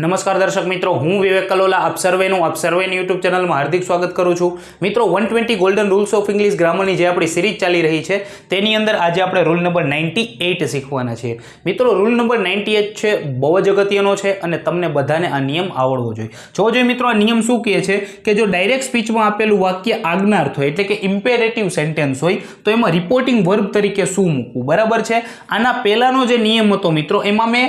નમસ્કાર દર્શક મિત્રો, હું વિવેક કલોલા આપ સર્વેનું યુટ્યુબ ચેનલમાં હાર્દિક સ્વાગત કરું છું. મિત્રો 120 ગોલ્ડન રૂલ્સ ઓફ ઇંગ્લિશ ગ્રામરની જે આપણી સિરીઝ ચાલી રહી છે તેની અંદર આજે આપણે રૂલ નંબર 98 શીખવાના છીએ. મિત્રો રૂલ નંબર 98 છે બહુ જ અગત્યનો છે અને તમને બધાને આ નિયમ આવડવો જોઈએ. જોઈએ મિત્રો આ નિયમ શું કહે છે કે જો ડાયરેક્ટ સ્પીચમાં આપેલું વાક્ય આજ્ઞાર્થ હોય એટલે કે ઇમ્પેરેટિવ સેન્ટેન્સ હોય તો એમાં રિપોર્ટિંગ વર્બ તરીકે શું મૂકવું, બરાબર છે. આના પહેલાનો જે નિયમ હતો મિત્રો એમાં મેં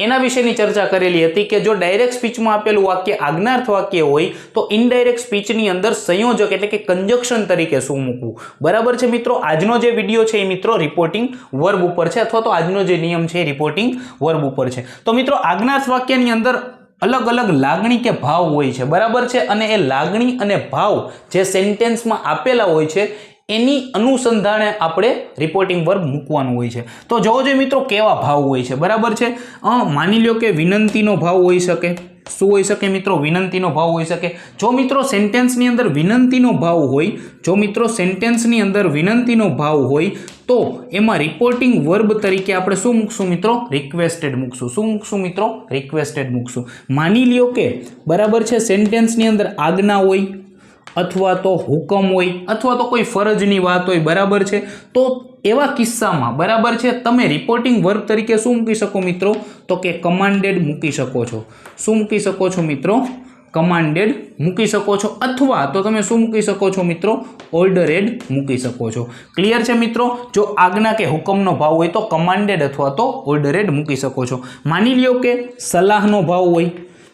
એના વિશેની ચર્ચા કરેલી હતી કે જો ડાયરેક્ટ સ્પીચમાં આપેલું વાક્ય આજ્ઞાર્થ વાક્ય હોય તો ઇનડાયરેક્ટ સ્પીચની અંદર સંયોજક એટલે કે કંજક્શન તરીકે શું મૂકવું, બરાબર છે મિત્રો. આજનો જે વિડીયો છે એ મિત્રો રિપોર્ટિંગ વર્બ ઉપર છે અથવા તો આજનો જે નિયમ છે એ રિપોર્ટિંગ વર્બ ઉપર છે. તો મિત્રો આજ્ઞાર્થ વાક્યની અંદર અલગ અલગ લાગણી કે ભાવ હોય છે, બરાબર છે, અને એ લાગણી અને ભાવ જે સેન્ટેન્સમાં આપેલા હોય છે એની અનુસંધાને આપણે રિપોર્ટિંગ વર્બ મૂકવાનું હોય છે. તો જોવો જોઈએ મિત્રો કેવા ભાવ હોય છે, બરાબર છે. માની લો કે વિનંતીનો ભાવ હોઈ શકે. શું હોઈ શકે મિત્રો? વિનંતીનો ભાવ હોઈ શકે. જો મિત્રો સેન્ટેન્સની અંદર વિનંતીનો ભાવ હોય તો એમાં રિપોર્ટિંગ વર્બ તરીકે આપણે શું મૂકશું મિત્રો? રિક્વેસ્ટેડ મૂકશું. શું મૂકશું મિત્રો? રિક્વેસ્ટેડ મૂકશું. માની લ્યો કે બરાબર છે સેન્ટેન્સની અંદર આજ્ઞા હોય અથવા તો હુકમ હોય અથવા તો કોઈ ફરજની વાત હોય, બરાબર છે, તો એવા કિસ્સામાં બરાબર છે તમે રિપોર્ટિંગ વર્બ તરીકે શું મૂકી શકો મિત્રો? તો કે કમાન્ડેડ મૂકી શકો છો. શું મૂકી શકો છો મિત્રો? કમાન્ડેડ મૂકી શકો છો. અથવા તો તમે શું મૂકી શકો છો મિત્રો? ઓર્ડરેડ મૂકી શકો છો. ક્લિયર છે મિત્રો? જો આજ્ઞા કે હુકમનો ભાવ હોય તો કમાન્ડેડ અથવા તો ઓર્ડરેડ મૂકી શકો છો. માની લ્યો કે સલાહનો ભાવ હોય.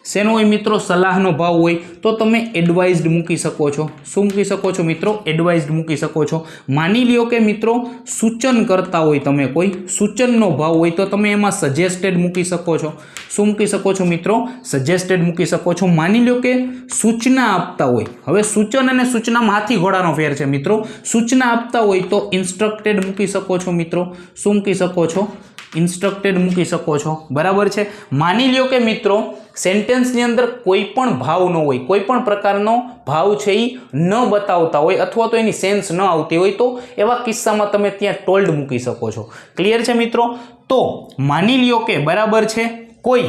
શેનો હોય મિત્રો? સલાહનો ભાવ હોય તો તમે એડવાઇઝડ મૂકી શકો છો. શું મૂકી શકો છો મિત્રો? એડવાઇઝડ મૂકી શકો છો. માની લ્યો કે મિત્રો સૂચન કરતા હોય, તમે કોઈ સૂચનનો ભાવ હોય તો તમે એમાં સજેસ્ટેડ મૂકી શકો છો. શું મૂકી શકો છો મિત્રો? સજેસ્ટેડ મૂકી શકો છો. માની લ્યો કે સૂચના આપતા હોય. હવે સૂચન અને સૂચનામાં હાથી ઘોડાનો ફેર છે મિત્રો. સૂચના આપતા હોય તો ઇન્સ્ટ્રક્ટેડ મૂકી શકો છો મિત્રો. શું મૂકી શકો છો? ઇન્સ્ટ્રક્ટેડ મૂકી શકો છો, બરાબર છે. માની લ્યો કે મિત્રો સેન્ટેન્સની અંદર કોઈ પણ ભાવ ન હોય, કોઈ પણ પ્રકારનો ભાવ છે એ ન બતાવતા હોય અથવા તો એની સેન્સ ન આવતી હોય તો એવા કિસ્સામાં તમે ત્યાં ટોલ્ડ મૂકી શકો છો. ક્લિયર છે મિત્રો? તો માની લ્યો કે બરાબર છે કોઈ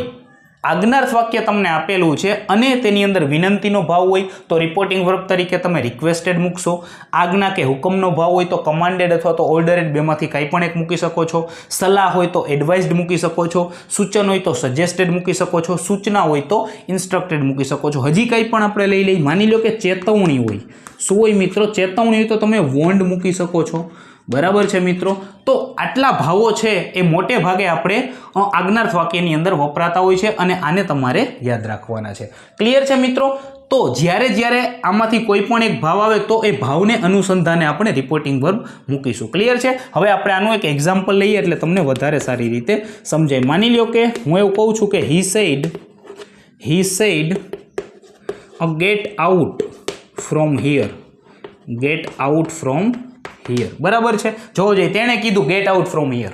આજ્ઞાર્થ વાક્ય તમને આપેલું છે અને તેની અંદર વિનંતીનો ભાવ હોય તો રિપોર્ટિંગ વર્બ તરીકે તમે રિક્વેસ્ટેડ મૂકશો. આજ્ઞા કે હુકમનો ભાવ હોય તો કમાન્ડેડ અથવા તો ઓર્ડરેડ બેમાંથી કંઈ પણ એક મૂકી શકો છો. સલાહ હોય તો એડવાઇઝડ મૂકી શકો છો. સૂચન હોય તો સજેસ્ટેડ મૂકી શકો છો. સૂચના હોય તો ઇન્સ્ટ્રક્ટેડ મૂકી શકો છો. હજી કંઈ પણ આપણે લઈ લઈએ. માની લો કે ચેતવણી હોય. શું હોય મિત્રો? ચેતવણી હોય તો તમે વોર્ન્ડ મૂકી શકો છો, બરાબર છે મિત્રો. તો આટલા ભાવો છે એ મોટે ભાગે આપણે આજ્ઞાર્થ વાક્યની અંદર વપરાતા હોય છે અને આને તમારે યાદ રાખવાના છે. ક્લિયર છે મિત્રો? તો જ્યારે આમાંથી કોઈ પણ એક ભાવ આવે તો એ ભાવને અનુસંધાને આપણે રિપોર્ટિંગ વર્બ મૂકીશું. ક્લિયર છે? હવે આપણે આનું એક એક્ઝામ્પલ લઈએ એટલે તમને વધારે સારી રીતે સમજાય. માની લો કે હું એવું કહું છું કે he said gate out from here. Gate out from here, બરાબર છે. જોવો જોઈએ તેણે કીધું ગેટ આઉટ ફ્રોમ હિયર.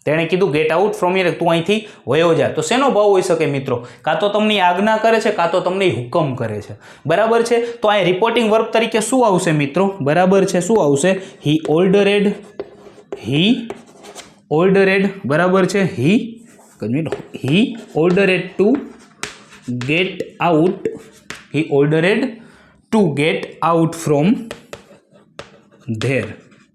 તેણે કીધું ગેટ આઉટ ફ્રોમ હિયર, તું અહીંથી વયો જા. તો શેનો ભાવ હોઈ શકે મિત્રો? કાં તો તમને આજ્ઞા કરે છે કાં તો તમને હુકમ કરે છે, બરાબર છે. તો અહીં રિપોર્ટિંગ વર્બ તરીકે શું આવશે મિત્રો? બરાબર છે, શું આવશે? હી ઓર્ડરેડ, બરાબર છે. He ordered to get out from there.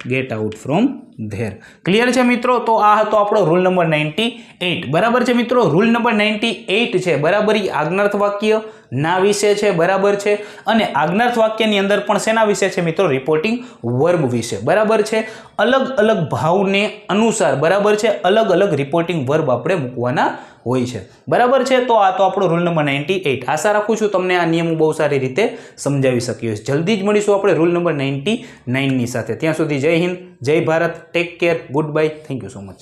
Get out from there. Clear છે મિત્રો? તો આ હતો આપણો રૂલ નંબર 98, બરાબર છે મિત્રો. રૂલ નંબર 98 છે બરાબર એ આજ્ઞાર્થ વાક્ય ના વિશે છે, બરાબર છે. અને આજ્ઞાર્થ વાક્યની અંદર પણ શેના વિશે છે મિત્રો? રિપોર્ટિંગ વર્બ વિશે, બરાબર છે. અલગ અલગ ભાવને અનુસાર બરાબર છે અલગ અલગ રિપોર્ટિંગ વર્બ આપણે મૂકવાના હોય છે, બરાબર છે. તો આ તો આપણો રૂલ નંબર 98. આશા રાખું છું તમને આ નિયમ બહુ સારી રીતે સમજાવી શક્યો છે. જલ્દી જ મળીશું આપણે રૂલ નંબર 99 ની સાથે. ત્યાં સુધી જય હિન્દ, જય Bharat, take care, good bye, thank you so much.